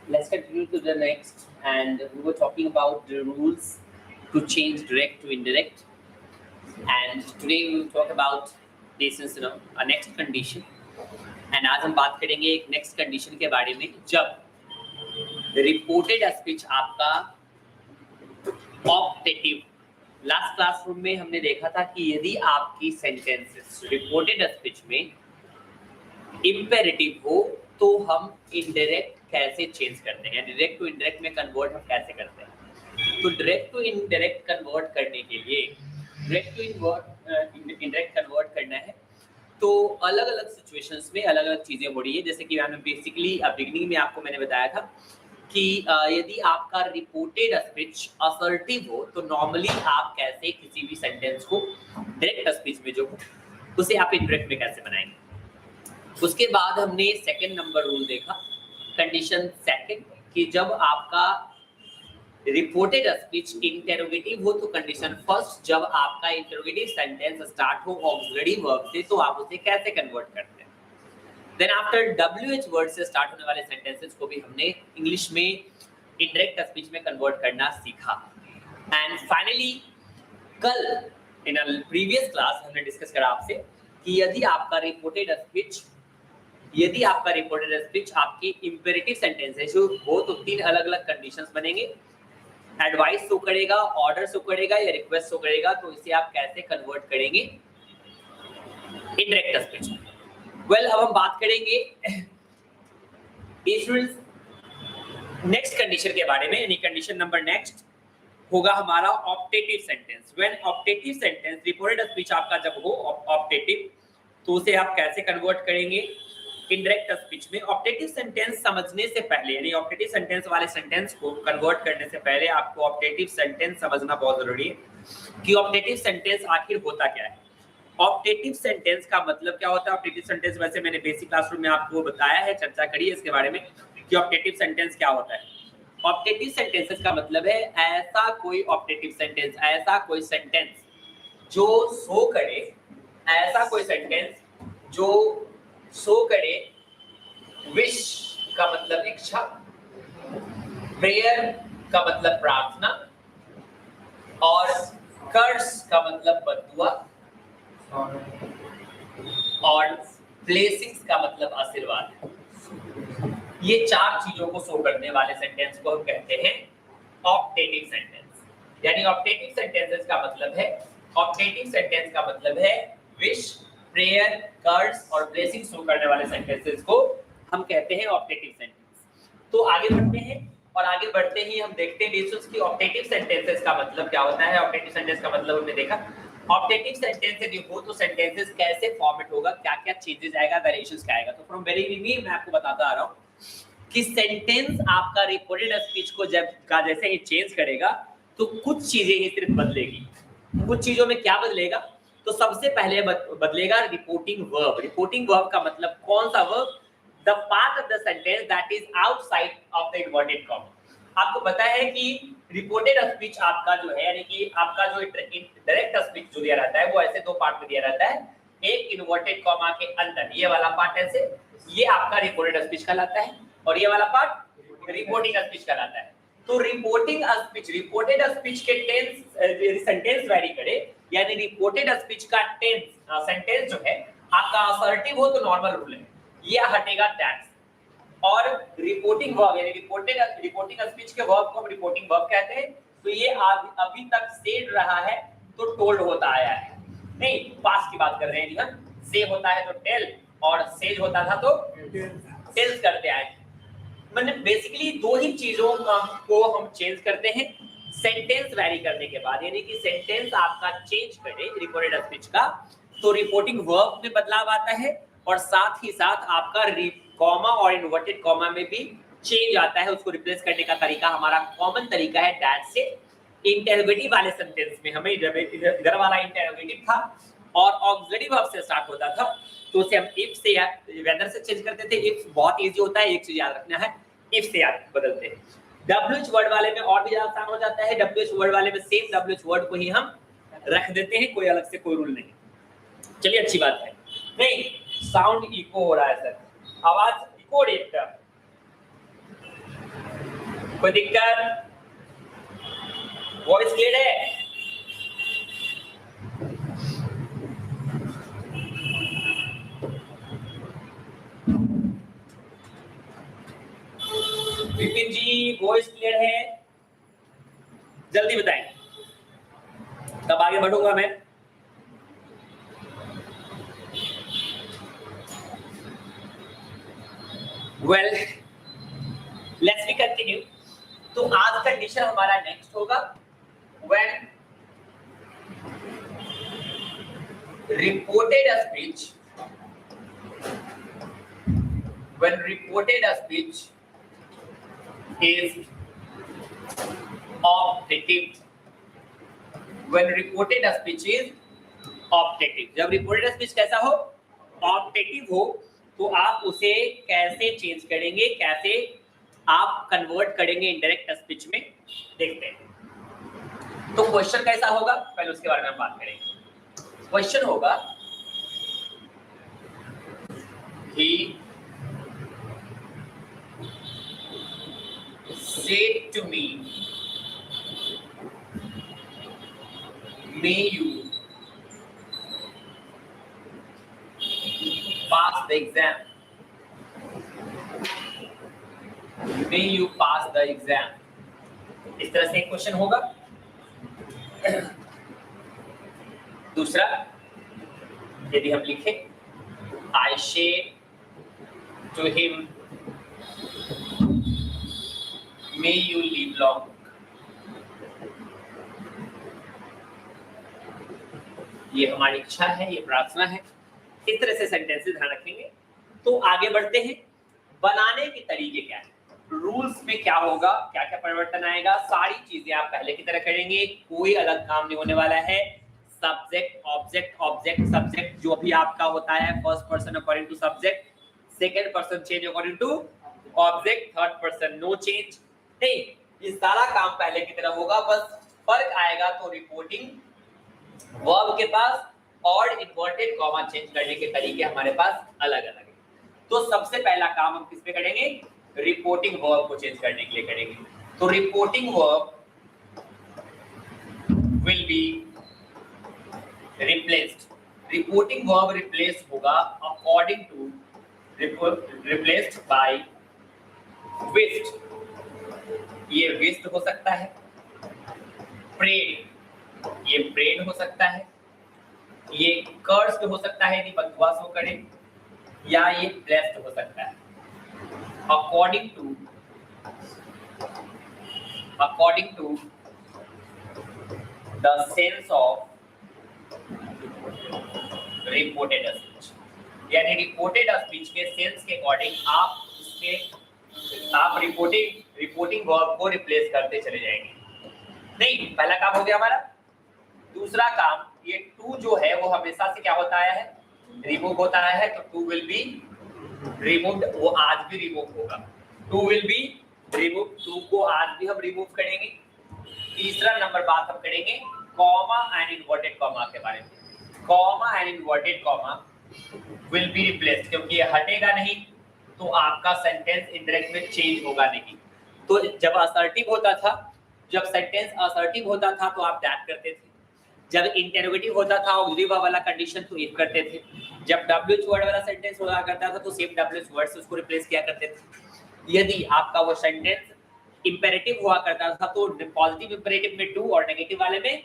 Let's continue to the next, and we were talking about the rules to change direct to indirect, and today we will talk about this is a next condition, and आज हम बात करेंगे एक next condition के बारे में जब reported speech आपका ऑप्टेटिव। लास्ट क्लासरूम में हमने देखा था कि यदि आपकी सेंटेंसेस रिपोर्टेड स्पीच में इम्पेरेटिव हो तो हम इनडायरेक्ट कैसे चेंज करते हैं, डायरेक्ट टू इनडायरेक्ट में कन्वर्ट हम कैसे करते हैं। तो डायरेक्ट टू इनडायरेक्ट कन्वर्ट करने के लिए डायरेक्ट टू इनडायरेक्ट कन्वर्ट करना है तो अलग अलग सिचुएशंस में अलग अलग चीजें हो रही है। जैसे कि मैंने बेसिकली बिगिनिंग में आपको मैंने बताया था कि यदि आपका रिपोर्टेड स्पीच असर्टिव हो तो नॉर्मली आप कैसे किसी भी सेंटेंस को डायरेक्ट स्पीच में जो उसे आप इनडायरेक्ट में कैसे बनाएंगे। उसके बाद हमने सेकंड नंबर रूल देखा, कंडीशन सेकंड, कि जब आपका रिपोर्टेड स्पीच इंटरोगेटिव हो तो कंडीशन फर्स्ट, जब आपका इंटरोगेटिव सेंटेंस स्टार्ट हो ऑक्सिलरी वर्ब से तो आप उसे कैसे कन्वर्ट करते हैं। देन आफ्टर WH वर्ड से स्टार्ट होने वाले सेंटेंसेस को भी हमने इंग्लिश में इंडायरेक्ट स्पीच में कन्वर्ट करना सीखा। एंड फाइनली कल इन प्रीवियस क्लास हमने डिस्कस करा आपसे कि यदि आपका रिपोर्टेड स्पीच आपकी इंपेरेटिव सेंटेंस हो तो तीन अलग अलग कंडीशंस बनेंगे, एडवाइस शो करेगा, ऑर्डर शो करेगा या रिक्वेस्ट शो करेगा। तो इसे आप कैसे कन्वर्ट करेंगे इनडायरेक्ट स्पीच में। वेल अब हम बात करेंगे नेक्स्ट कंडीशन के बारे में, यानी कंडीशन नंबर नेक्स्ट होगा हमारा optative sentence. When optative sentence reported speech आपका जब हो ऑप्टेटिव तो उसे आप कैसे कन्वर्ट करेंगे इनडायरेक्ट स्पीच में। ऑप्टेटिव सेंटेंस समझने से पहले, यानी ऑप्टेटिव सेंटेंस वाले सेंटेंस को कन्वर्ट करने से पहले आपको ऑप्टेटिव सेंटेंस समझना बहुत जरूरी है कि ऑप्टेटिव सेंटेंस आखिर होता क्या है। ऑप्टेटिव सेंटेंस का मतलब क्या होता है। ऑप्टेटिव सेंटेंस वैसे मैंने बेसिक क्लासरूम में आपको बताया है, चर्चा करी है इसके बारे में कि ऑप्टेटिव सेंटेंस क्या होता है। ऑप्टेटिव सेंटेंसेस का मतलब है ऐसा कोई ऑप्टेटिव सेंटेंस, ऐसा कोई सेंटेंस जो शो करे, ऐसा कोई सेंटेंस जो शो करे विश का मतलब इच्छा, प्रेयर का मतलब प्रार्थना और कर्स का मतलब बददुआ और ब्लेसिंग्स का मतलब आशीर्वाद। ये चार चीजों को शो करने वाले सेंटेंस को हम कहते हैं ऑप्टेटिव सेंटेंस। यानी ऑप्टेटिव सेंटेंसेस का मतलब है, ऑप्टेटिव सेंटेंस का मतलब है विश, प्रेयर, कर्स और ब्लेसिंग शो करने वाले सेंटेंसेस को हम कहते हैं ऑप्टेटिव सेंटेंस। तो आगे बढ़ते हैं और आगे बढ़ते ही हम देखते हैं डिफरेंस कि ऑप्टेटिव सेंटेंसेस का मतलब क्या होता है। ऑप्टेटिव सेंटेंस का मतलब हमने देखा, ऑप्टेटिव सेंटेंस यदि हो तो सेंटेंसेस कैसे फॉर्मेट होगा, क्या क्या चेंजेस आएगा, वेरिएशंस क्या आएगा। तो फ्रॉम वेरी बिगिनिंग मैं आपको बताता आ रहा हूँ कि सेंटेंस आपका रिपोर्टेड स्पीच को जब का जैसे ही चेंज करेगा तो कुछ चीजें ही सिर्फ बदलेगी। कुछ चीजों में क्या बदलेगा, तो सबसे पहले बदलेगा रिपोर्टिंग वर्ब। रिपोर्टिंग वर्ब का मतलब कौन सा verb, the part of the sentence that is outside of the inverted comma. आपको पता है कि रिपोर्टेड स्पीच आपका जो है, यानी कि आपका जो डायरेक्ट स्पीच जो दिया रहता है वो ऐसे दो पार्ट में दिया रहता है। एक इन्वर्टेड कॉमा के अंदर ये वाला पार्ट ऐसे, ये आपका रिपोर्टेड स्पीच कहलाता है, और ये वाला पार्ट रिपोर्टिंग स्पीच कहलाता है। तो रिपोर्टिंग स्पीच, रिपोर्टेड स्पीच के टेंस सेंटेंस वेरी करे, यानी रिपोर्टेड स्पीच का टेंस सेंटेंस जो है आपका असर्टिव हो तो नॉर्मल रूल है, ये हटेगा दैट्स। और रिपोर्टिंग वर्ब, यानी रिपोर्टिंग स्पीच के वर्ब को हम रिपोर्टिंग वर्ब कहते हैं। तो ये अभी तक सेड रहा है तो टोल्ड होता आया है, नहीं पास्ट की बात कर रहे हैं हम। से होता है तो टेल और सेज होता था तो टेल्स करते आए। मतलब बेसिकली दो ही चीजों को हम चेंज करते हैं सेंटेंस वेरी करने के बाद, यानी कि सेंटेंस आपका चेंज करे रिपोर्टेड स्पीच का तो रिपोर्टिंग वर्ब में बदलाव आता है और साथ ही साथ आपका कॉमा और इन्वर्टेड कॉमा में भी चेंज आता है। उसको रिप्लेस करने का तरीका हमारा कॉमन तरीका है दैट से। इंटरोगेटिव वाले सेंटेंस में हमें जब इधर वाला इंटरोगेटिव था और ऑक्सिलरी वर्ब से स्टार्ट होता था तो उसे हम इफ से या वेदर से चेंज करते थे। इफ बहुत इजी होता है, एक चीज याद रखना है, इफ से याद बदलते हैं। WH वर्ड वाले में और भी ज्यादा आसान हो जाता है। WH वर्ड वाले में सेम WH वर्ड को ही हम रख देते हैं, कोई अलग से कोई रूल नहीं। चलिए अच्छी बात है। नहीं साउंड इको हो रहा है सर, आवाज इको रेट कोई दिक्कत? वॉइस क्लियर है? विपिन जी वॉइस क्लियर है? जल्दी बताएं, तब आगे बढ़ूंगा मैं। Well let's be continue. तो आज का कंडीशन हमारा नेक्स्ट होगा when reported a speech is optative, जब रिपोर्टेड स्पीच कैसा हो, ऑप्टेटिव हो, तो आप उसे कैसे चेंज करेंगे, कैसे आप कन्वर्ट करेंगे इनडायरेक्ट स्पीच में, देखते हैं। तो क्वेश्चन कैसा होगा पहले उसके बारे में हम बात करेंगे। क्वेश्चन होगा he said to me, may you pass the exam, may you pass the exam। इस तरह से एक क्वेश्चन होगा। दूसरा यदि हम लिखें I said to him, may you live long। ये हमारी इच्छा है, ये प्रार्थना है। इस तरह से सेंटेंसेस ध्यान रखेंगे। तो आगे बढ़ते हैं। बनाने के तरीके क्या है, रूल्स में क्या होगा, क्या क्या परिवर्तन आएगा, सारी चीजें आप पहले की तरह करेंगे, कोई अलग काम नहीं होने वाला है। सब्जेक्ट ऑब्जेक्ट, ऑब्जेक्ट सब्जेक्ट जो भी आपका होता है, first person according to subject, second person change according to object, third person no change. नहीं, ये सारा काम पहले की तरह होगा, बस फर्क आएगा तो रिपोर्टिंग वर्ब के पास और इन्वर्टेड कॉमा चेंज करने के तरीके हमारे पास अलग अलग है। तो सबसे पहला काम हम किस पे करेंगे, रिपोर्टिंग वर्ब को चेंज करने के लिए करेंगे। तो reporting verb will be replaced, reporting verb replace होगा अकॉर्डिंग टू, रिप्लेस्ड बाय विस्ट, ये विस्ट हो सकता है, प्रेड, ये प्रेड हो सकता है, ये कर्स्ड हो सकता है यदि बददुआ सो करे, या ये ब्लेस्ड हो सकता है। According to the sense of reported speech, यानी रिपोर्टेड स्पीच के सेंस के अकॉर्डिंग आप रिपोर्टिंग वर्ब को रिप्लेस करते चले जाएंगे। नहीं, पहला काम हो गया हमारा। दूसरा काम, ये टू जो है वो हमेशा से क्या होता है, रिमूव होता है, तो टू विल बी रिमूव्ड, वो आज भी रिमूव होगा। To will be remove, to को आज भी हम रिमूव करेंगे। तीसरा नंबर बात हम करेंगे कॉमा एंड इन्वर्टेड कॉमा के बारे में। Comma and inverted comma will be replaced, क्योंकि ये हटेगा नहीं तो आपका सेंटेंस इनडायरेक्ट में चेंज होगा नहीं। तो जब असर्टिव होता था, जब सेंटेंस असर्टिव होता था तो आप दैट करते थे, जब इंटरोगेटिव होता था ऑक्सिलरी वर्ब वाला कंडीशन तो इफ करते थे, जब डब्ल्यूएच वर्ड वाला सेंटेंस हुआ करता था तो सेम डब्ल्यूएच वर्ड से उसको रिप्लेस किया करते थे। यदि आपका वो सेंटेंस इंपेरेटिव हुआ करता था तो पॉजिटिव इंपेरेटिव में टू और नेगेटिव वाले में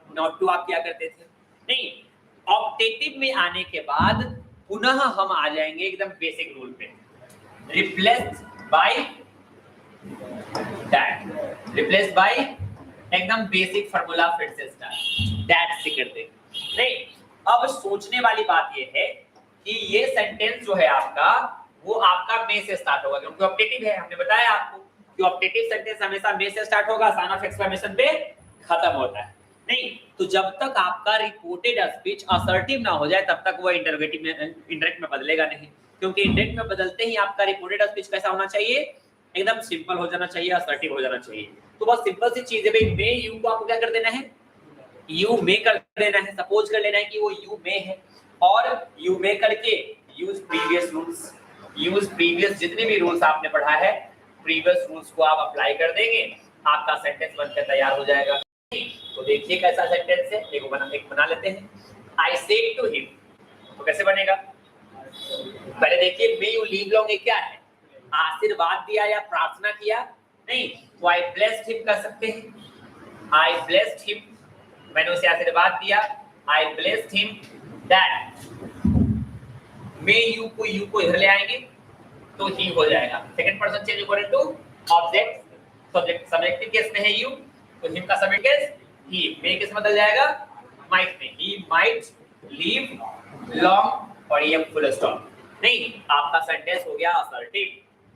नॉट टू आप क्या करते थे। नहीं, ऑप्टेटिव में आने के बाद पुनः हम आ जाएंगे एकदम बेसिक रूल पे, replaced by that, replaced by एकदम बेसिक फार्मूला फिर से स्टार्ट दैट से करते। नहीं, अब सोचने वाली बात ये है कि ये सेंटेंस जो है आपका वो आपका मे से स्टार्ट होगा, क्योंकि ऑप्टेटिव है। हमने बताया आपको कि ऑप्टेटिव सेंटेंस हमेशा मे से स्टार्ट होगा, साइन ऑफ एक्सक्लेमेशन पे खत्म होता है। नहीं, तो जब तक आपका रिपोर्टेड स्पीच असर्टिव ना हो जाए तब तक वो इंटरोगेटिव में, इंडायरेक्ट में बदलेगा नहीं, क्योंकि इंडायरेक्ट में बदलते ही आपका रिपोर्टेड स्पीच कैसा होना चाहिए, एकदम सिंपल हो जाना चाहिए, असर्टिव हो जाना चाहिए। तो बस सिंपल सी चीज है भाई, मे यू को आपको क्या कर देना है, यू मे कर देना है। सपोज कर लेना है कि वो यू मे है, और यू मे करके use previous rules, use previous जितने भी रूल्स आपने पढ़ा है प्रीवियस रूल्स को आप अप्लाई कर देंगे, आपका सेंटेंस बनकर तैयार हो जाएगा। तो देखिए कैसा सेंटेंस है, एक बना लेते हैं। आई सेड टू हिम, तो कैसे बनेगा? पहले देखिए मे यू लीव लॉन्ग, ये क्या है? आशीर्वाद दिया या प्रार्थना किया? नहीं, तो आई ब्लेस्ड हिम कर सकते हैं। आई ब्लेस्ड हिम, मैंने उसे आशीर्वाद दिया। I blessed him that, may you को इधर ले आएंगे तो ही हो जाएगा। Second person change according to object, subjective case में है यू, तो हिम का सब्जेक्ट केस ही, मे केस बदल जाएगा माइट में, ही माइट लीव लॉन्ग और ये फुल स्टॉप। नहीं, आपका सेंटेंस हो गया असर्टिव,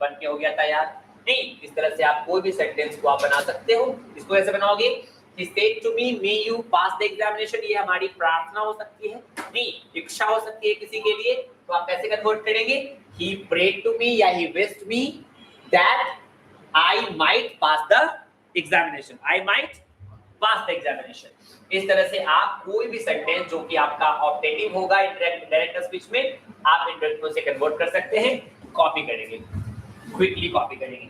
बन के हो गया तैयार। नहीं, इस तरह से आप कोई भी सेंटेंस को आप बना सकते हो। इसको कैसे बनाओगे? He said to me, may you pass the examination, ये हमारी प्रार्थना हो सकती है, नहीं इच्छा हो सकती है किसी के लिए, तो आप कैसे कन्वर्ट करेंगे? He prayed to me या he wished me that I might pass the examination. I might pass the examination. इस तरह से आप कोई भी सेंटेंस जो कि आपका ऑब्जेक्टिव होगा डायरेक्ट स्पीच में, आप इंटरव्यू में से कन्वर्ट कर सकते हैं। कॉपी करेंगे, क्विकली कॉपी करेंगे।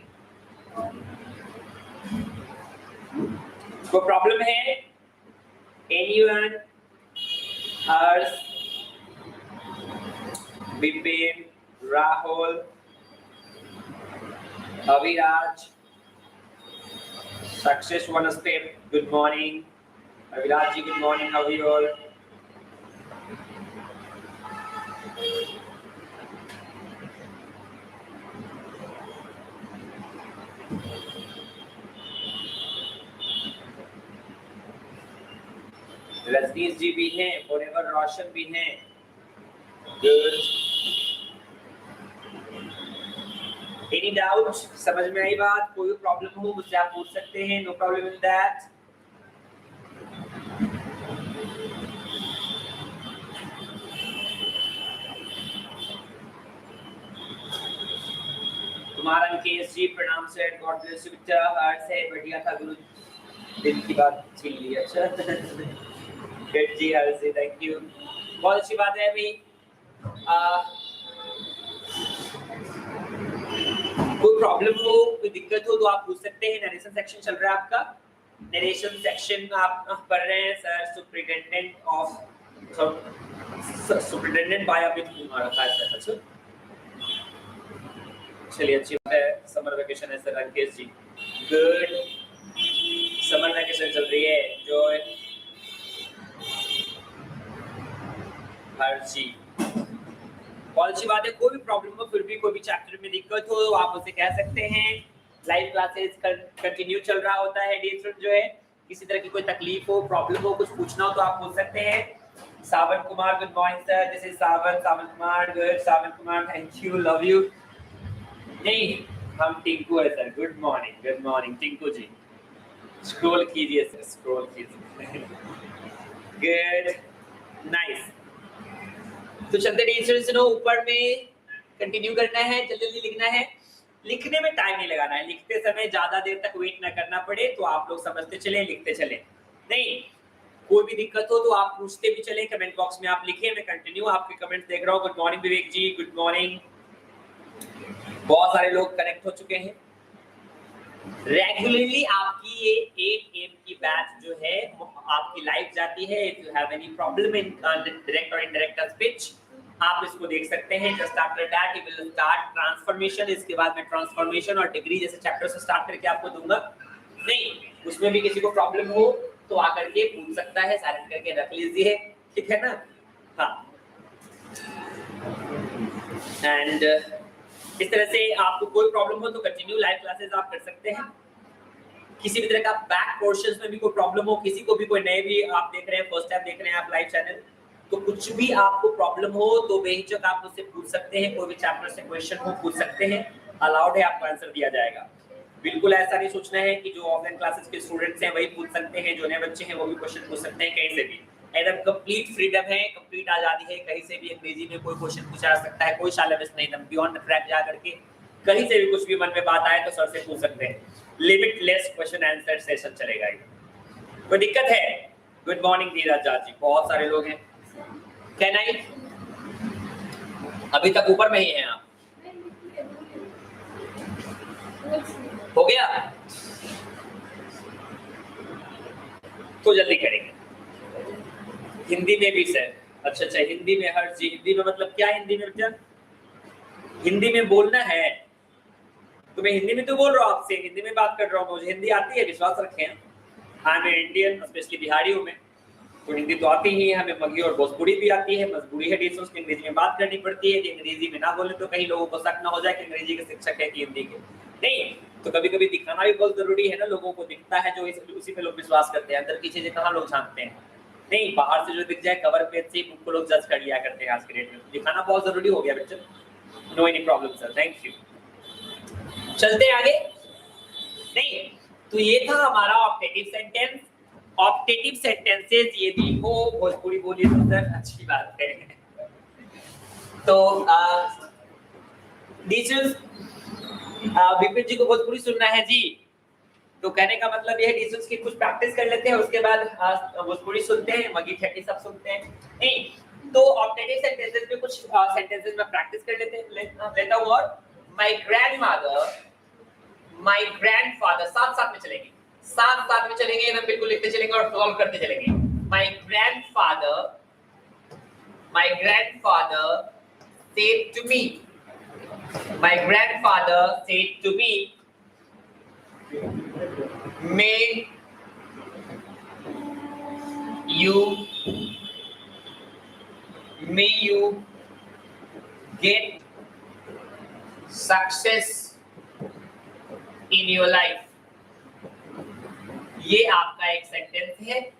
कोई प्रॉब्लम है? Anyone? Harsh, Vipin, Rahul, Aviraj, success one step, good morning. Aviraj ji good morning, how are you all? Rajneesh ji भी हैं, फॉरएवर रोशन भी हैं। गुड। Any doubt? समझ में आई बात? कोई प्रॉब्लम हो मुझसे आप पूछ सकते हैं, नो प्रॉब्लम इन दैट। तुम्हारा केस जी प्रणाम सर, गॉड ब्लेस यू बेटा। हार्ट से बढ़िया था गुरु, दिल की बात छीन ली। अच्छा गुड जी, हर से थैंक यू, बहुत अच्छी बात है। अभी कोई प्रॉब्लम हो, कोई दिक्कत हो तो आप पूछ सकते हैं। नरेशन सेक्शन चल रहा है आपका, नरेशन सेक्शन आप पढ़ रहे हैं। Sir superintendent by Amit Kumar रखा है सर। चलिए अच्छी बात है, समर वेकेशन है sir Ankesh ji. Good, summer vacation चल रही है, जो हर जी बहुत अच्छी बात है। कोई भी प्रॉब्लम हो, फिर भी कोई भी चैप्टर में दिक्कत हो तो आप उसे कह सकते हैं। लाइव क्लासेस कंटिन्यू चल रहा होता है। डियर स्टूडेंट जो है, किसी तरह की कोई तकलीफ हो, प्रॉब्लम हो, कुछ पूछना हो तो आप पूछ सकते हैं। Sawan Kumar good morning sir, this is Sawan Kumar. Good Sawan Kumar, thank you, love you. नहीं, हम टिंकू है sir. Good morning Tinku ji. Scroll कीजिए सर, स्क्रॉल कीजिए। Good, nice. तो चलते टीचर्स ऊपर में कंटिन्यू करना है, जल्दी जल्दी लिखना है। लिखने में टाइम नहीं लगाना है, लिखते समय ज्यादा देर तक वेट ना करना पड़े, तो आप लोग समझते चले, लिखते चले। नहीं, कोई भी दिक्कत हो तो आप पूछते भी चले, कमेंट बॉक्स में आप लिखें, मैं कंटिन्यू आपके कमेंट देख रहा हूँ। गुड मॉर्निंग विवेक जी, गुड मॉर्निंग। बहुत सारे लोग कनेक्ट हो चुके हैं। रेगुलरली आपकी ये 8 AM की बैच जो है आपकी लाइव जाती है। If you have any problem in direct और इनडायरेक्ट स्पीच, आप इसको देख सकते हैं। Just after that we will start transformation. इसके बाद मैं ट्रांसफॉर्मेशन और डिग्री जैसे चैप्टर से स्टार्ट करके आपको दूंगा। नहीं, उसमें भी किसी को प्रॉब्लम हो तो आकर के पूछ सकता है, साइलेंट करके रख लीजिए, ठीक है ना? हाँ, एंड इस तरह से आपको कोई प्रॉब्लम हो तो कंटिन्यू लाइव क्लासेस आप कर सकते हैं। किसी भी तरह का बैक पोर्शंस में भी कोई प्रॉब्लम हो, किसी को भी, कोई नए भी आप देख रहे हैं, फर्स्ट टाइम देख रहे हैं आप लाइव चैनल, तो कुछ भी आपको प्रॉब्लम हो तो बेहिचक आप मुझसे पूछ सकते हैं। कोई भी चैप्टर से क्वेश्चन हो पूछ सकते हैं, अलाउड है, आपको आंसर दिया जाएगा। बिल्कुल ऐसा नहीं सोचना है कि जो ऑफलाइन क्लासेस के स्टूडेंट्स हैं वही पूछ सकते हैं, जो नए बच्चे हैं वो भी क्वेश्चन पूछ सकते हैं कहीं से भी। एकदम कंप्लीट फ्रीडम है, कंप्लीट आजादी है, कहीं से भी अंग्रेजी में कोई क्वेश्चन पूछा जा सकता है, कोई शालबेस नहीं, एकदम बियॉन्ड द ट्रैक जा करके कहीं से भी कुछ भी मन में बात आए तो सर से पूछ सकते हैं। लिमिटलेस क्वेश्चन आंसर सेशन चलेगा। कोई दिक्कत है? गुड मॉर्निंग धीरज जी, बहुत सारे लोग हैं। Can I? अभी तक ऊपर में ही हैं आप? हो गया? तो जल्दी करेंगे। हिंदी में भी सर। अच्छा, हिंदी में हर चीज, हिंदी में मतलब क्या? हिंदी में बच्चा हिंदी में बोलना है। तो मैं हिंदी में तो बोल रहा हूँ आपसे, हिंदी में बात कर रहा हूँ, मुझे हिंदी आती है, विश्वास रखें। हाँ, मैं इंडियन स्पेशली बिहारी हूँ मैं, तो हिंदी तो आती ही है हमें। मगही और भोजपुरी भी आती है। मजबूरी है टीचर्स की अंग्रेजी में बात करनी पड़ती है कि अंग्रेजी में ना बोले तो कहीं लोगों को शक ना हो जाए कि अंग्रेजी के शिक्षक है कि हिंदी के नहीं। तो कभी कभी दिखाना भी बहुत जरूरी है ना, लोगों को दिखता है जो उसी पे लोग विश्वास करते हैं, अंदर की चीजें कहाँ लोग जानते हैं। नहीं, बाहर से जो दिख जाए कवर पेज से उनको लोग जज कर लिया करते हैं आज के डेट में। दिखाना बहुत जरूरी हो गया बच्चों। No any problem sir, thank you. चलते आगे। नहीं, तो ये था हमारा ऑप्टेटिव सेंटेंस। ऑप्टेटिव सेंटेंसेस ये देखो, भोजपुरी बोलिए तो सर अच्छी बात है। तो विपिन जी को भोजपुरी सुनना है जी, तो कहने का मतलब ये है डिशेस की कुछ प्रैक्टिस कर लेते हैं, उसके बाद भोजपुरी सुनते हैं, मगी ठेठी सब सुनते हैं। नहीं, तो ऑप्टेटिव सेंटेंसेस में कुछ सेंटेंसेस में प्रैक्टिस कर लेता हूँ। और माय ग्रैंडफादर, साथ में चलेंगे, साथ में चलेंगे ना, बिल्कुल लिखते चलेंगे और सॉल्व करते चलेंगे। My grandfather said to me, may you get success in your life। ये आपका एक सेंटेंस है,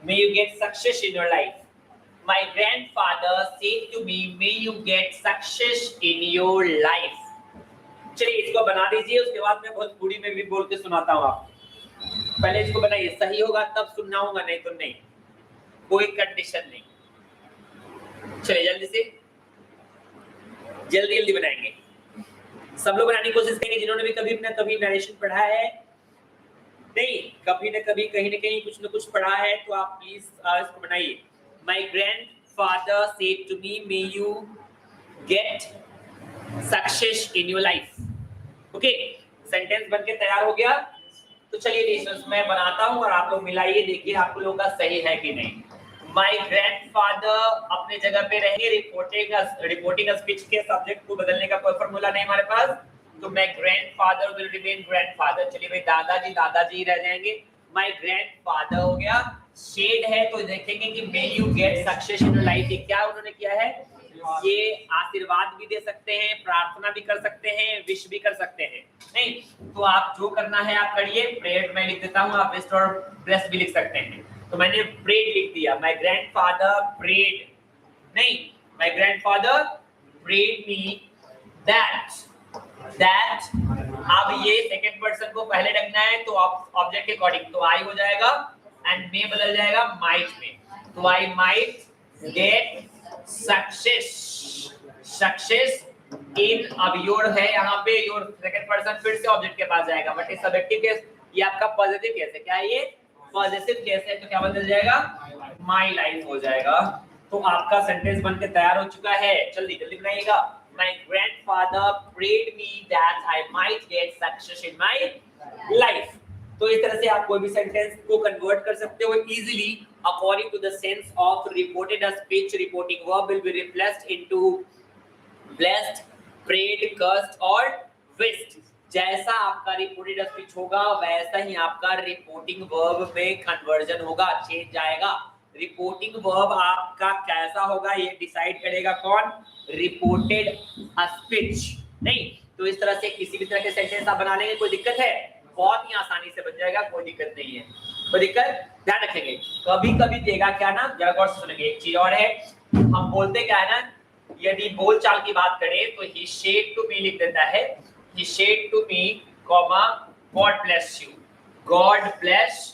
may you get success in your life। My grandfather said to me, may you get success in your life। चलिए इसको बना दीजिए, उसके बाद मैं भोजपुरी में भी बोल के सुनाता हूँ आपको। पहले इसको बनाइए, सही होगा तब सुनना होगा, नहीं तो नहीं, कोई कंडीशन नहीं। चलिए जल्दी बनाएंगे। सब लोग बनाने की कोशिश करेंगे जिन्होंने भी कभी ना कभी नरेशन पढ़ा है, नहीं कभी ना कभी कहीं ना कहीं कुछ ना कुछ पढ़ा है, तो आप प्लीज इसको बनाइए। My grandfather said to me, may you get success in your life। Okay, sentence बनके तैयार हो गया। तो चलिए लिसनर्स मैं बनाता हूँ और आप लोग मिलाइए, देखिए आप लोगों का सही है कि नहीं। माय ग्रैंडफादर अपने जगह पे रहेंगे, रिपोर्टिंग स्पीच के सब्जेक्ट को बदलने का कोई फॉर्मूला नहीं हमारे पास, तो मैं ग्रैंडफादर विल रिमेन ग्रैंडफादर। चलिए भाई दादाजी रह जाएंगे। माय ग्रैंडफादर हो गया, शेड है तो देखेंगे कि may you get success in your life. ये क्या उन्होंने किया है, ये आशीर्वाद भी दे सकते हैं, प्रार्थना भी कर सकते हैं, विश भी कर सकते हैं। नहीं तो आप जो करना है आप करिए। प्रेयर मैं लिख देता हूँ, आप बेस्ट और ब्लेस्ड भी लिख सकते हैं। तो मैंने प्रेड लिख दिया, माय ग्रैंडफादर प्रेड, नहीं my grandfather prayed me that. अब ये सेकंड पर्सन को पहले रखना है, तो ऑब्जेक्ट के अकॉर्डिंग तो आई हो जाएगा एंड मे बदल जाएगा माइट में, तो I might get success in. अब योर है यहाँ पे, योर सेकंड पर्सन फिर से ऑब्जेक्ट के पास जाएगा, बट इस सब्जेक्टिव केस ये आपका पॉजिटिव केस है। क्या है ये, पॉजिटिव केस है, तो क्या बदल जाएगा, माय लाइफ हो जाएगा। तो आपका सेंटेंस बनके तैयार हो चुका है, जल्दी बनाइएगा। My grandfather prayed me that I might get success in my life। तो इस तरह से आप कोई भी सेंटेंस को कन्वर्ट कर सकते हो easily according to the sense of reported speech। reporting verb will be replaced into blessed, prayed, cursed और wished। जैसा आपका रिपोर्टेड स्पीच होगा वैसा ही आपका रिपोर्टिंग वर्ब में कन्वर्जन होगा, चेंज आएगा। रिपोर्टिंग वर्ब आपका कैसा होगा ये डिसाइड करेगा कौन, रिपोर्टेड स्पीच। नहीं तो इस तरह से किसी भी तरह के सेंटेंस आप बना लेंगे, कोई दिक्कत है, बहुत ही आसानी से बन जाएगा, कोई दिक्कत नहीं है। कोई दिक्कत, ध्यान रखेंगे। कभी कभी देगा क्या ना, जरा गौर से सुनेंगे। एक चीज और है, हम बोलते क्या है ना, यदि बोलचाल की बात करें तो ही सेड टू मी लिख देता है, he said to me, God bless you, God bless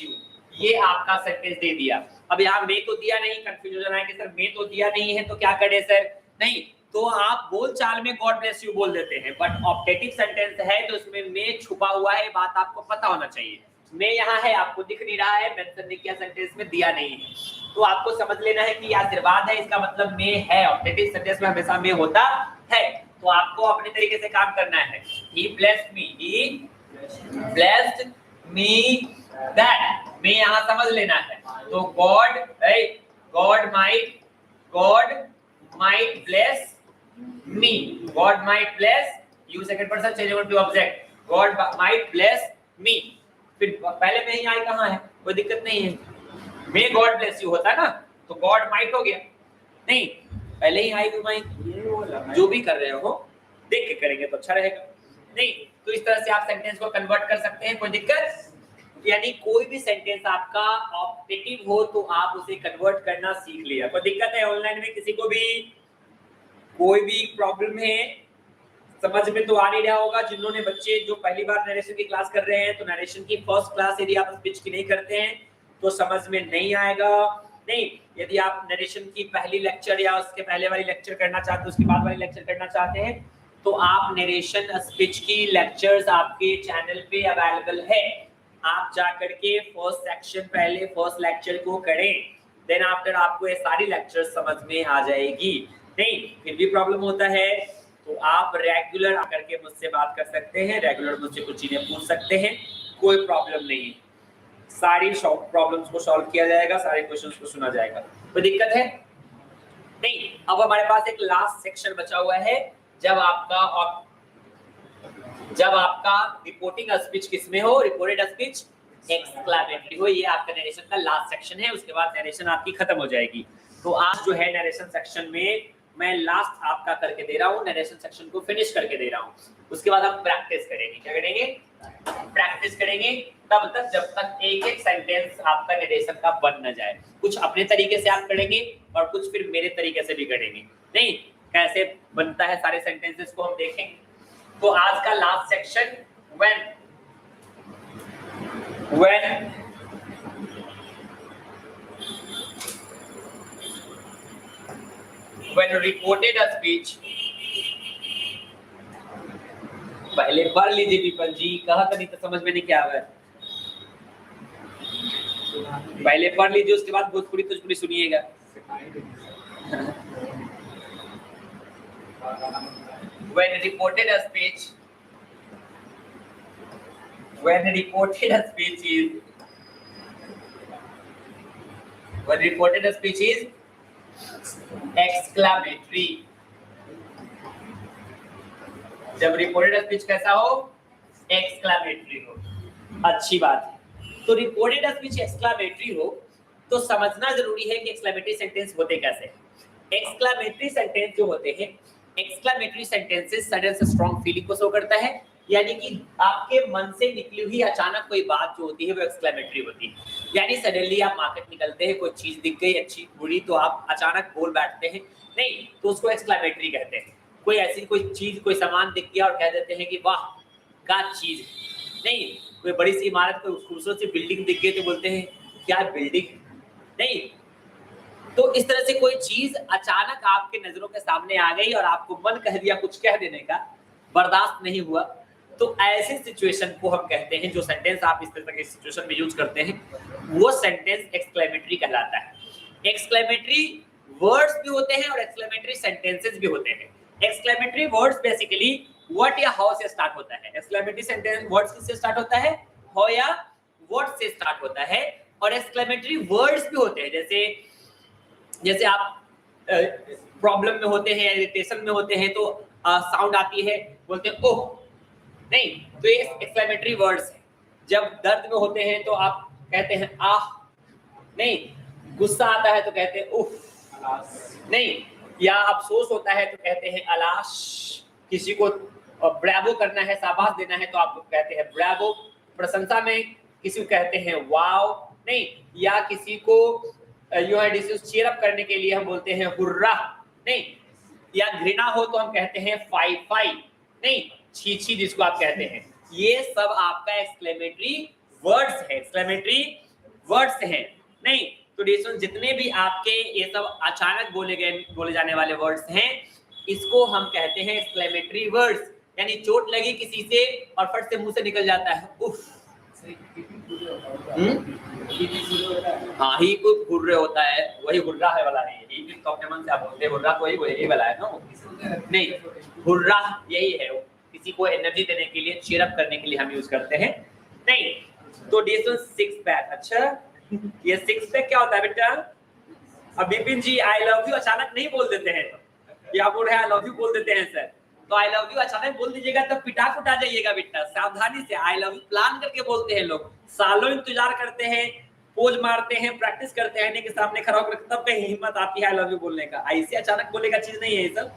you। ये आपका सेंटेंस दे दिया। अब यहाँ में तो दिया नहीं, कंफ्यूजन हो जाना है कि सर में तो दिया नहीं है तो क्या करें सर, नहीं तो आप बोलचाल में God bless you बोल देते हैं, बट ऑप्टेटिव सेंटेंस है तो उसमें में छुपा हुआ है, बात आपको पता होना चाहिए। में यहाँ है, आपको दिख नहीं रहा है, मेंशन नहीं किया, सेंटेंस में दिया नहीं है, तो आपको समझ लेना है कि आशीर्वाद है, इसका मतलब में है। ऑप्टेटिव सेंटेंस में हमेशा में होता है। तो आपको अपने तरीके से काम करना है। He blessed me, he blessed me that, मैं यहाँ समझ लेना है। तो God might bless me, God might bless you, second person changeable to object, God might bless me। फिर पहले में ही आई कहाँ है, कोई दिक्कत नहीं है, मे गॉड ब्लेस यू होता ना तो गॉड माइट हो गया, नहीं पहले ही आई माइट। जो भी कर रहे हो देख के करेंगे तो अच्छा रहेगा, नहीं तो इस तरह से आप सेंटेंस को कन्वर्ट कर सकते हैं, कोई दिक्कत। यानी कोई भी सेंटेंस आपका ऑप्टेटिव हो तो आप उसे कन्वर्ट करना सीख लिया। कोई दिक्कत है ऑनलाइन में किसी को भी कोई भी प्रॉब्लम है, समझ में तो आ नहीं रहा होगा। जिन्होंने बच्चे जो पहली बार नरेशन की क्लास कर रहे हैं तो नरेशन की फर्स्ट क्लास यदि आप स्पीच की नहीं करते हैं तो समझ में नहीं आएगा। नहीं, यदि आप नरेशन की पहली लेक्चर या उसके पहले वाली लेक्चर करना चाहते हैं, उसके बाद वाली लेक्चर करना चाहते हैं, तो आप नरेशन स्पीच की लेक्चर्स आपके चैनल पे अवेलेबल है। आप जा करके फर्स्ट सेक्शन पहले फर्स्ट लेक्चर को करें, देन आफ्टर आपको ये सारी लेक्चर्स समझ में आ जाएगी। नहीं फिर भी प्रॉब्लम होता है तो आप रेगुलर आकर के मुझसे बात कर सकते हैं, रेगुलर मुझसे कुछ चीजें पूछ सकते हैं, कोई प्रॉब्लम नहीं। सारी प्रॉब्लम्स को सॉल्व किया जाएगा, सारे क्वेश्चंस को सुना जाएगा, कोई दिक्कत है नहीं। अब हमारे पास एक लास्ट सेक्शन बचा हुआ है, जब आपका रिपोर्टिंग स्पीच किसमें हो, रिपोर्टेड स्पीच एक्सक्लेमेटरी हो, ये आपका नरेशन का लास्ट सेक्शन है। उसके बाद नरेशन आपकी खत्म हो जाएगी। तो आज जो है नरेशन सेक्शन में मैं लास्ट आपका करके दे रहा हूँ, नरेशन सेक्शन को फिनिश करके दे रहा हूँ। उसके बाद हम प्रैक्टिस करेंगे, क्या करेंगे, प्रैक्टिस करेंगे तब तक जब तक एक एक सेंटेंस आपका नरेशन का बन न जाए। कुछ अपने तरीके से आप करेंगे और कुछ फिर मेरे तरीके से भी करेंगे। नहीं कैसे बनता है सारे सेंटेंसेस को हम देखेंगे। तो आज का last section when reported a speech, पहले पढ़ लीजिए विपन जी, कहा था नहीं तो समझ में नहीं क्या आ रहा है, पहले पढ़ लीजिए उसके बाद भोजपुरी तुझपुरी सुनिएगा। When reported a speech is exclamatory। जब रिपोर्टेड स्पीच कैसा हो, एक्सक्लेमेटरी हो, अच्छी बात है। तो रिपोर्टेड स्पीच एक्सक्लेमेटरी हो तो समझना जरूरी है कि एक्सक्लेमेटरी सेंटेंस होते कैसे। एक्सक्लेमेटरी सेंटेंस जो होते हैं, एक्सक्लेमेटरी सेंटेंसेस सडन से स्ट्रॉन्ग फीलिंग को शो करता है, यानी कि आपके मन से निकली हुई अचानक कोई बात जो होती है वो एक्सक्लेमेटरी होती है। यानी सडनली आप मार्केट निकलते हैं, कोई चीज दिख गई अच्छी बुरी तो आप अचानक बोल बैठते हैं, नहीं तो उसको एक्सक्लेमेटरी कहते हैं। कोई ऐसी कोई चीज कोई सामान दिख गया और कह देते हैं कि वाह क्या चीज, नहीं कोई बड़ी सी इमारत कोई खूबसूरत सी बिल्डिंग दिख गई तो बोलते हैं क्या बिल्डिंग, नहीं तो इस तरह से कोई चीज अचानक आपके नजरों के सामने आ गई और आपको मन कह दिया कुछ कह देने का, बर्दाश्त नहीं हुआ, तो ऐसे सिचुएशन को हम कहते हैं, जो सेंटेंस आप इस तरह के सिचुएशन में यूज करते हैं वो सेंटेंस एक्सक्लेमेटरी कहलाता है। एक्सक्लेमेटरी वर्ड्स भी होते हैं और एक्सक्लेमेटरी सेंटेंसेस भी होते हैं। एक्सक्लेमेटरी वर्ड्स बेसिकली व्हाट या हाउ से स्टार्ट होता है, एक्सक्लेमेटरी सेंटेंस वर्ड्स किससे स्टार्ट होता है, हाउ या व्हाट से स्टार्ट होता है। और एक्सक्लेमेटरी वर्ड्स भी होते हैं, जैसे आप प्रॉब्लम में होते हैं, इरिटेशन में होते हैं तो साउंड आती है, बोलते हैं ओह, नहीं तो ये एक्सक्लेमेटरी वर्ड्स है। जब दर्द में होते हैं तो आप कहते हैं आह, नहीं गुस्सा आता है तो कहते हैं उफ, नहीं या अफसोस होता है तो कहते हैं अलाश, किसी को ब्रावो करना है, शाबाश देना है तो आप कहते हैं ब्रावो, प्रशंसा में किसी को कहते हैं वाओ, नहीं या किसी को यू है चीयर अप करने के लिए हम बोलते हैं हुर्रा, नहीं या घृणा हो तो हम कहते हैं फाई फाई, नहीं छी छी जिसको आप कहते हैं। ये सब आपका एक्सक्लेमेटरी वर्ड्स है, एक्सक्लेमेटरी वर्ड्स हैं। नहीं तो जितने भी आपके ये सब अचानक बोले जाने वाले वर्ड्स हैं, इसको हम कहते हैं एक्सक्लेमेटरी वर्ड्स। यानी चोट लगी किसी से और फट से मुंह से निकल जाता है उफ, हाँ ही कुछ हुर्रे होता है, वही हुर्रा है वाला है इंग्लिश तो अपने मन से आप बोलते हैं, हुर्रा तो यही बोले, यही वाला है ना? नहीं, हुर्रा यही है, किसी को एनर्जी देने के लिए, चीयर अप करने के लिए हम यूज करते हैं। नहीं, तो डिस्टेंस 6 पैक। अच्छा, ये 6 पैक क्या होता है बेटा? अब विपिन जी आई लव यू अचानक नहीं बोल देते हैं, या बोल रहे आई लव यू बोल देते हैं सर, तो आई लव यू अचानक बोल दीजिएगा तो पिटा कुटा जाइएगा बेटा, सावधानी से। आई लव यू प्लान करके बोलते हैं लोग, सालों इंतजार करते हैं, पोज मारते हैं, प्रैक्टिस करते हैं, के सामने खड़ा होकर तब कहीं हिम्मत आती है आई लव यू बोलने का। ऐसे अचानक बोलेगा चीज नहीं है ये सब,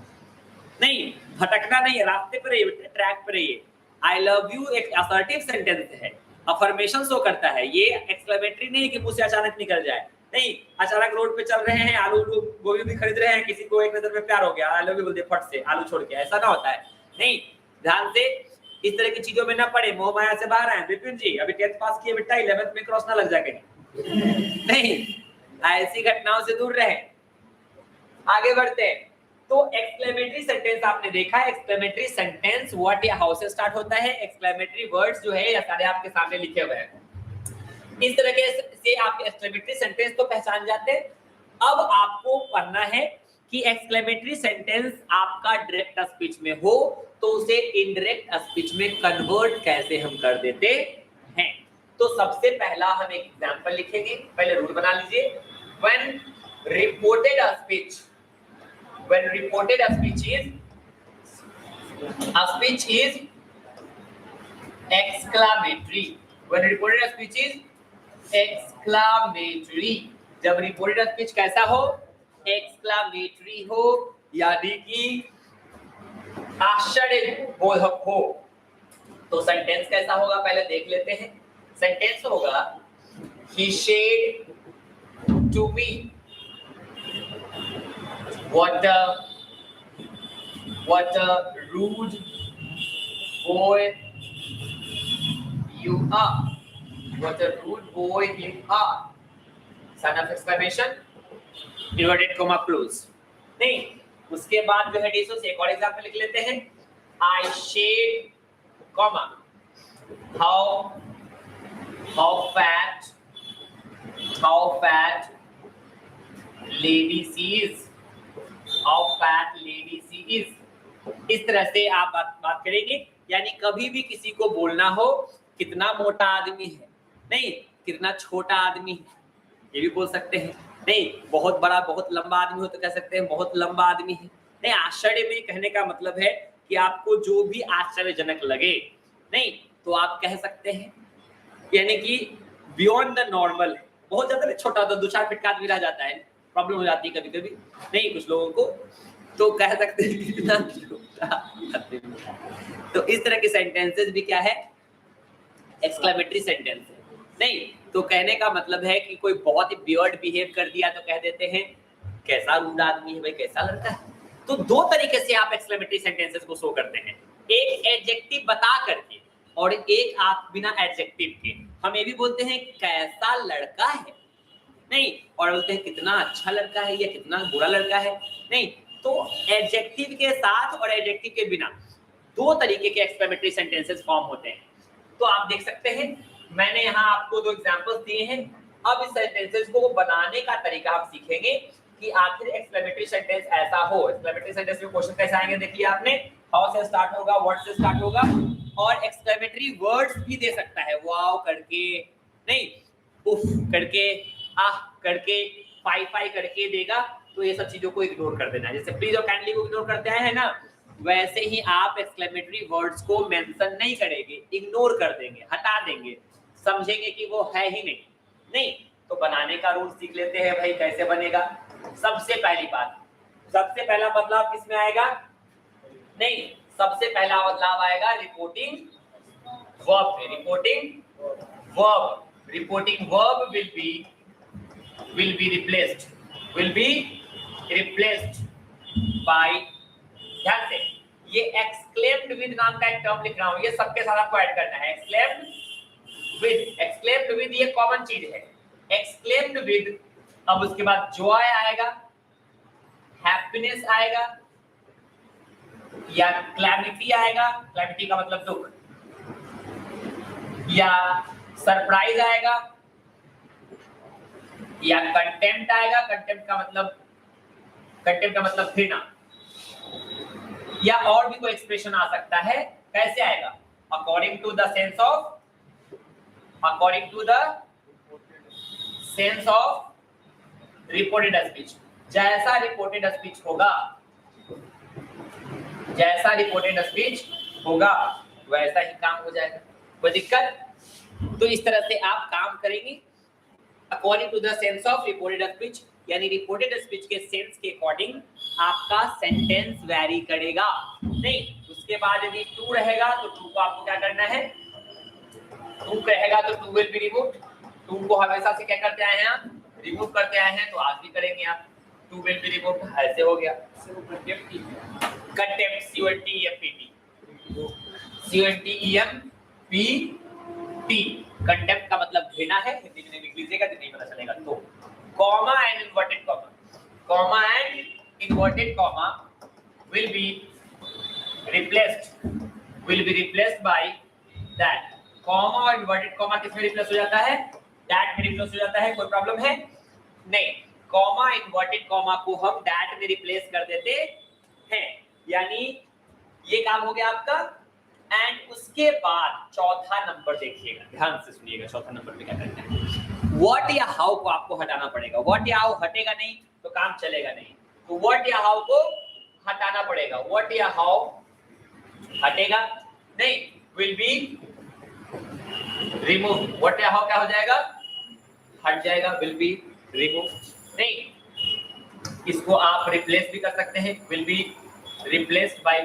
नहीं, भटकना नहीं है, रास्ते पर रहिए बेटा, ट्रैक पर रहिए। आई लव यू एक असर्टिव सेंटेंस है, अफर्मेशन शो करता है, ये एक्सक्लेमेटरी नहीं है कि मुंह से अचानक निकल जाए। नहीं, अचानक रोड पे चल रहे हैं, आलू गोभी भी खरीद रहे हैं, किसी को एक नजर में प्यार हो गया, आई लव यू बोल दिया फट से आलू छोड़ के, ऐसा ना होता है। नहीं, ध्यान से इस तरह की चीजों में ना पड़े, मोह माया से बाहर आए। विपिन जी अभी 10th पास किए बेटा, 11th में क्रॉस ना लग जाए कहीं। नहीं, ऐसी घटनाओं से दूर रहे। आगे बढ़ते हैं। तो एक्सक्लेमेटरी सेंटेंस आपने देखा है, एक्सक्लेमेटरी सेंटेंस व्हाट या हाउ से स्टार्ट होता है। एक्सक्लेमेटरी वर्ड्स जो है ये सारे आपके सामने लिखे हुए हैं। इस तरह से आप एक्सक्लेमेटरी सेंटेंस तो पहचान जाते हैं। अब आपको पढ़ना है कि एक्सक्लेमेटरी सेंटेंस आपका डायरेक्ट स्पीच में हो तो उसे इनडायरेक्ट स्पीच में कन्वर्ट कैसे हम कर देते हैं। तो सबसे पहला हम एक एग्जांपल लिखेंगे, पहले रूल बना लीजिए। When reported a speech, when reported a speech is exclamatory, when reported a speech is exclamatory, जब reported a speech कैसा हो, exclamatory हो, यानी कि आश्चर्यबोधक हो। तो सेंटेंस कैसा होगा पहले देख लेते हैं। सेंटेंस होगा he said to me what a rude boy you are, what a rude boy you are, sign of exclamation, inverted comma close। नहीं, उसके बाद जो है डीसो से एक और एग्जांपल लिख लेते हैं। I said comma how fat lady she is, how fat lady she is। इस तरह से आप बात करेंगे, यानी कभी भी किसी को बोलना हो कितना मोटा आदमी है, नहीं कितना छोटा आदमी है, ये भी बोल सकते हैं। नहीं, बहुत बड़ा बहुत लंबा आदमी हो तो कह सकते हैं बहुत लंबा आदमी है। नहीं, आश्चर्य में कहने का मतलब है कि आपको जो भी आश्चर्यजनक लगे, नहीं तो आप कह सकते हैं, यानी कि बियॉन्ड द नॉर्मल, बहुत ज्यादा छोटा होता, 2-4 फीट का आदमी रह जाता है, प्रॉब्लम हो जाती है कभी कभी, नहीं कुछ लोगों को, तो कह सकते हैं कितना छोटा। तो इस तरह के सेंटेंसेस भी क्या है, एक्सक्लेमेटरी सेंटेंस है। नहीं तो कहने का मतलब है कि कोई बहुत ही वियर्ड बिहेव कर दिया तो कह देते हैं कैसा रूड आदमी है भाई, कैसा लड़का है। तो दो तरीके से आप एक्सक्लेमेटरी सेंटेंसेस को शो करते हैं, एक एडजेक्टिव बता करके और एक आप बिना एडजेक्टिव के। हम ये भी बोलते हैं कैसा लड़का है, नहीं, और बोलते हैं कितना अच्छा लड़का है या कितना बुरा लड़का है। नहीं, तो एडजेक्टिव के साथ और एडजेक्टिव के बिना दो तरीके के एक्सक्लेमेटरी सेंटेंसेस फॉर्म होते हैं। तो आप देख सकते हैं मैंने यहाँ आपको 2 एग्जांपल्स दिए हैं। अब इस सेंटेंसेस को बनाने का तरीका आप सीखेंगे कि आखिर एक्सक्लेमेटरी सेंटेंस ऐसा हो। एक्सक्लेमेटरी सेंटेंस में क्वेश्चन कैसे आएंगे देखिए आपने, हाउ से स्टार्ट होगा, व्हाट से स्टार्ट होगा, और एक्सक्लेमेटरी वर्ड्स भी दे सकता है, वाओ करके, नहीं उफ करके, आह करके, फाई फाई करके देगा। तो ये सब चीजों को इग्नोर कर देना है, जैसे प्लीज और काइंडली को इग्नोर करते हैं ना, वैसे ही आप एक्सक्लेमेटरी वर्ड्स को मेंशन नहीं करेंगे, इग्नोर कर देंगे, हटा देंगे, समझेंगे कि वो है ही नहीं। नहीं तो बनाने का रूल सीख लेते हैं भाई, कैसे बनेगा। सबसे पहली बात, सबसे पहला बदलाव किसमें आएगा, नहीं सबसे पहला बदलाव आएगा रिपोर्टिंग वर्ब में। Reporting verb will be replaced by, ध्यान से ये exclaimed with नाम का एक टर्म लिख रहा हूं, ये सबके साथ आपको ऐड करना है। exclaimed with ये कॉमन चीज है, exclaimed with, अब उसके बाद joy आएगा, हैप्पीनेस आएगा, या क्लैमिटी आएगा, क्लैमिटी का मतलब दुख, या सरप्राइज आएगा, या कंटेम्प्ट आएगा, कंटेम्प्ट का मतलब कंटेम्प्ट का मतलब घृणा, या और भी कोई एक्सप्रेशन आ सकता है। कैसे आएगा? According to the sense of reported speech. जैसा रिपोर्टेड स्पीच होगा वैसा ही काम हो जाएगा। कोई दिक्कत? तो इस तरह से आप काम करेंगे according to the sense of reported speech, यानी रिपोर्टेड स्पीच के सेंस के अकॉर्डिंग आपका सेंटेंस वैरी करेगा। नहीं, उसके बाद यदि टू रहेगा तो टू को आपको क्या करना है? टू रहेगा तो to will be removed. To को हमेशा से क्या करते आए हैं आप? रिमूव करते आए हैं, तो आज भी करेंगे आप। टू विल बी रिमूव्ड, ऐसे हो गया। Contempt CONTEMPT। कंटेम्प्ट का मतलब घृणा है, हिंदी में लिख लीजिएगा तो नहीं पता चलेगा। तो comma and inverted comma will be replaced by that। Comma और इन्वर्टेड कॉमा किस में रिप्लेस हो जाता है? that में रिप्लेस हो जाता है। कोई प्रॉब्लम है? नहीं, कॉमा इन्वर्टेड कॉमा को हम that में रिप्लेस कर देते हैं, यानी ये काम हो गया आपका। एंड उसके बाद चौथा नंबर देखिएगा, ध्यान से सुनिएगा। चौथा नंबर पे क्या करना है? व्हाट या हाउ को आपको हटाना पड़ेगा। व्हाट या हाउ हटेगा नहीं तो काम चलेगा नहीं, तो व्हाट या हाउ को हटाना पड़ेगा। व्हाट या हाउ हटेगा नहीं, विल बी रिमूव। व्हाट या हाउ क्या हो जाएगा? हट जाएगा, विल बी रिमूव। नहीं, इसको आप रिप्लेस भी कर सकते हैं, will be replaced by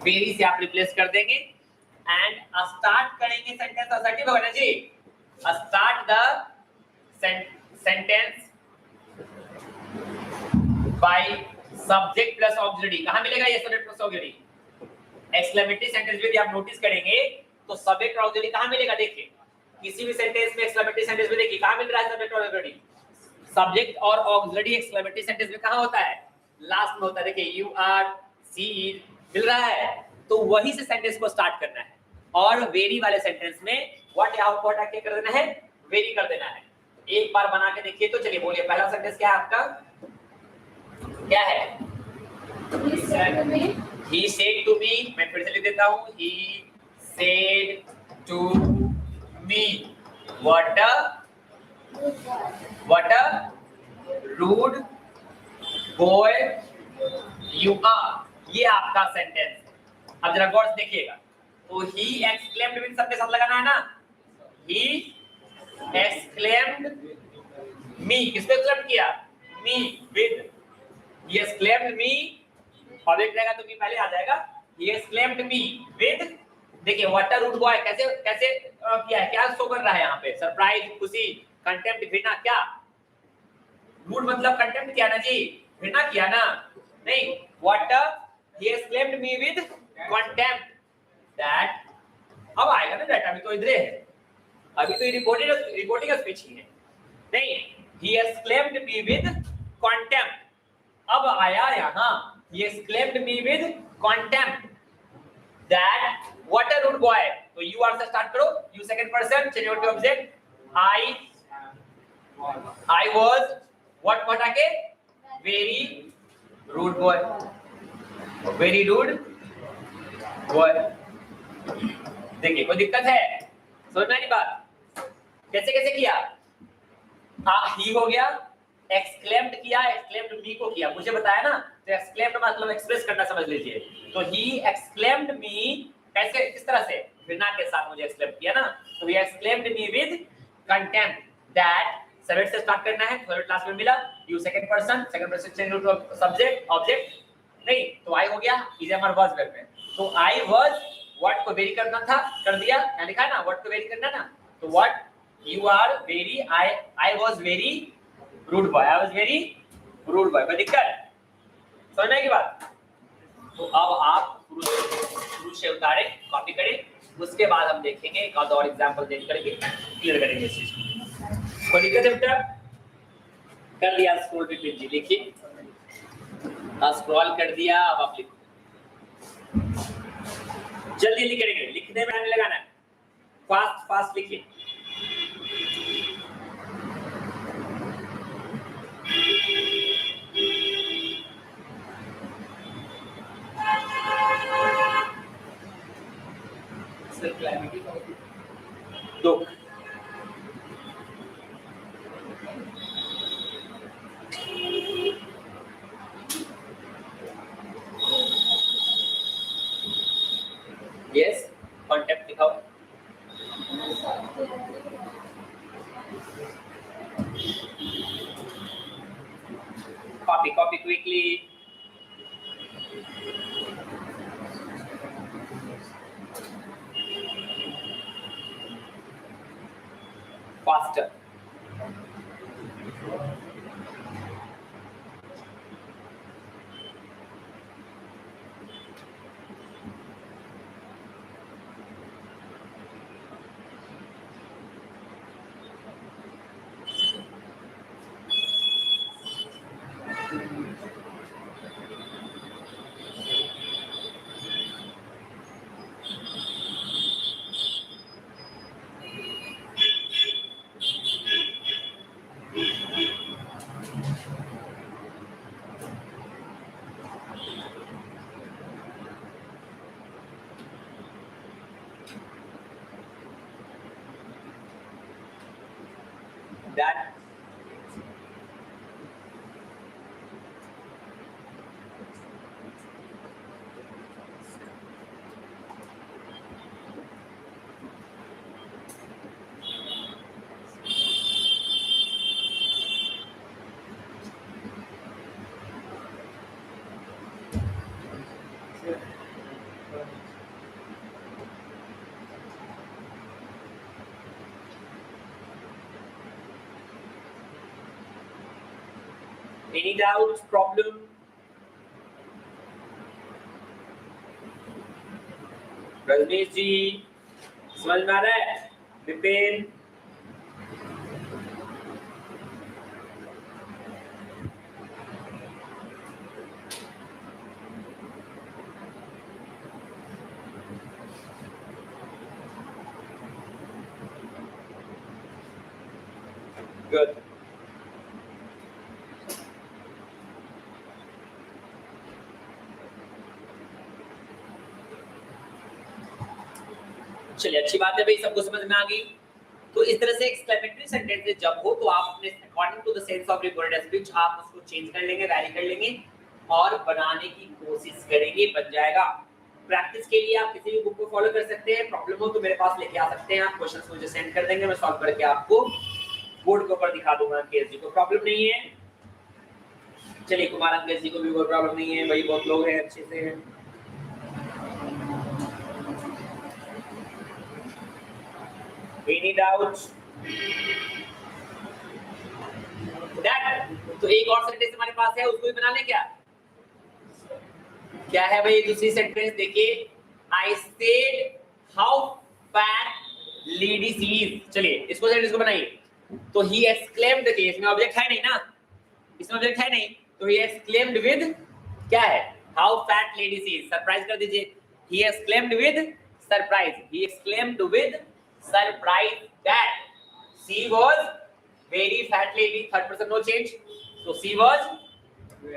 very से आप रिप्लेस कर देंगे। एंड स्टार्ट करेंगे सेंटेंस असर्टिव होना जी। Start the sentence by subject plus auxiliary. कहां मिलेगा ये subject plus auxiliary? Exclamatory sentence में आप नोटिस करेंगे तो सब्जेक्ट और ऑक्सिलरी कहां मिलेगा? देखिए किसी भी सेंटेंस में, एक्सक्लेमेटरी सेंटेंस में देखिए कहां मिल रहा है सब्जेक्ट और ऑक्सिलरी? सब्जेक्ट और ऑक्सिलरी एक्सक्लेमेटरी सेंटेंस में कहां होता है? लास्ट में होता है। देखिए यू आर, सी इज मिल रहा है, तो वही से सेंटेंस को स्टार्ट करना है। और वेरी वाले सेंटेंस में व्हाट या हाउ को हटा के कर देना है, वेरी कर देना है। एक बार बना के देखिए तो चलिए बोलिए, पहला सेंटेंस क्या है आपका? क्या है? He said to me। मैं फिर से लिख देता हूँ, he said to me what a rude boy you are। ये आपका सेंटेंस। अब जरा गौर से देखिएगा, तो he exclaimed में सबके साथ लगाना है ना। he exclaimed me, किसको exclaimed किया? me with। he exclaimed me, object रहेगा तो me पहले आ जाएगा। he exclaimed me with, देखिए what a rude boy कैसे कैसे किया है, क्या शो कर रहा है यहाँ पे? सरप्राइज, खुशी, कंटेम्प्ट, घृणा। क्या रूड मतलब कंटेम्प्ट किया ना जी, घृणा किया ना। नहीं, what a he exclaimed me with contempt that। अब आएगा ना दैट, अभी तो इधर है, अभी तो रिपोर्टिंग स्पीच ही है। नहीं, he exclaimed me with contempt, अब आया यहाँ he exclaimed me with contempt that what a rude boy। तो you are से स्टार्ट करो, you second person, change your object। I was what को हटा के very rude boy, very rude boy। देखिए कोई दिक्कत है? समझ में नहीं बात? कैसे कैसे किया? ही हो गया, एक्सक्लेम्ड किया, एक्सक्लेम्ड मी को किया, मुझे बताया ना। तो एक्सक्लेम्ड मतलब एक्सप्रेस करना, समझ लीजिए। तो ही एक्सक्लेम्ड मी कैसे, किस तरह से? घृणा के साथ मुझे एक्सक्लेम किया ना। तो ही exclaimed me with contempt that. Subject से स्टार्ट करना है, थर्ड क्लास में मिला। You second person change to subject object. नहीं, तो आई हो गया, इज हमारे वर्ब वर्ब में। तो आई वाज व्हाट को वेरी करना था, कर दिया, यहाँ लिखा है ना व्हाट को वेरी करना ना। तो what you are very, I was very rude boy, I was very rude boy. कोई दिक्कत? समझने की बात? तो अब आप शुरू से उतारे, कॉपी करें, उसके बाद हम देखेंगे एक और एग्जांपल देख करके क्लियर करेंगे इस चीज को। कोई दिक्कत है बेटा? कर लिया स्क्रॉल भी जी, लिखिए स्क्रॉल कर दिया। अब आप लिखो, जल्दी लिख करेंगे, लिखने में नहीं लगाना है, फास्ट फास्ट लिखिए। दुख, यस कॉन्टेक्ट दिखाओ, copy quickly, faster, that any doubts, problem? Rajneesh ji समझ में आ रहा है? विपिन, गुड, चलिए अच्छी बात है भाई, सबको समझ में आ गई। तो इस तरह से एक्सक्लेमेटरी सेंटेंस जब हो तो आप अपने according to the sense of recorded speech आप उसको चेंज कर लेंगे, वैरी कर लेंगे और बनाने की कोशिश करेंगे, बन जाएगा। प्रैक्टिस के लिए आप किसी भी बुक को फॉलो कर सकते हैं, प्रॉब्लम हो तो मेरे पास लेके आ सकते हैं, आप क्वेश्चंस मुझे सेंड कर देंगे, मैं सॉल्व करके आपको बोर्ड के ऊपर दिखा दूंगा। केस जी को प्रॉब्लम नहीं है, चलिए कुमार अंकेश जी को भी कोई प्रॉब्लम नहीं है, वही बहुत लोग हैं अच्छे से। Any doubts? That तो एक और सेंटेंस हमारे पास है, उसको भी बना ले क्या? क्या है भाई दूसरी सेंटेंस? देखिए, I said how fat lady she is। चलिए इसको सेंटेंस को बनाइए। तो he exclaimed, देखिए इसमें ऑब्जेक्ट है नहीं ना, इसमें ऑब्जेक्ट है नहीं, तो he exclaimed with क्या है? How fat lady she is। Surprise कर दीजिए। He exclaimed with surprise। He exclaimed with surprise that she was very fat lady। Third person no change, तो she was,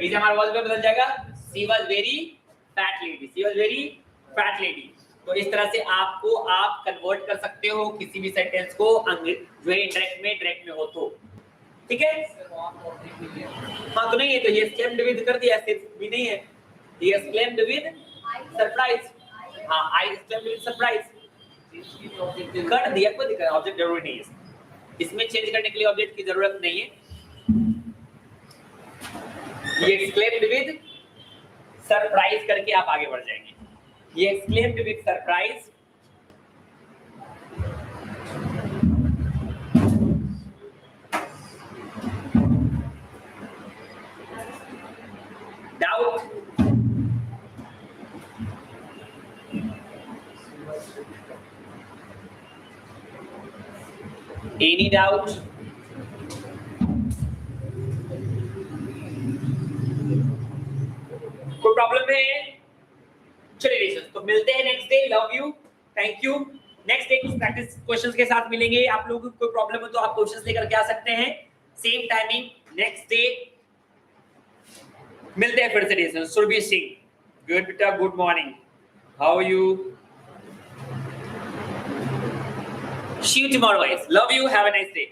इसे हमारा was में बदल जाएगा, she was very fat lady। she was very fat lady। तो इस तरह से आपको आप कन्वर्ट कर सकते हो किसी भी सेंटेंस को, जो इंडायरेक्ट में डायरेक्ट में हो तो, ठीक है। हाँ तो नहीं है तो ये exclaimed with कर दिया, सिर्फ भी नहीं है, he exclaimed with surprise। हाँ I exclaimed with surprise कर दिया, कोई दिक्कत, ऑब्जेक्ट जरूरी नहीं है इसमें, चेंज करने के लिए ऑब्जेक्ट की जरूरत नहीं है। ये exclaimed with सरप्राइज करके आप आगे बढ़ जाएंगे। ये exclaimed with surprise, doubt, any doubt? कोई प्रॉब्लम है? चलिए तो मिलते हैं next day, love you, thank you. Next day कुछ प्रैक्टिस क्वेश्चंस के साथ मिलेंगे। आप लोगों को कोई प्रॉब्लम हो तो आप क्वेश्चंस लेकर के आ सकते हैं, सेम टाइमिंग नेक्स्ट डे मिलते हैं फिर से डिस्कशन। सुरभि सिंह, गुड बेटा, good morning, how are you? See you tomorrow guys, love you, have a nice day.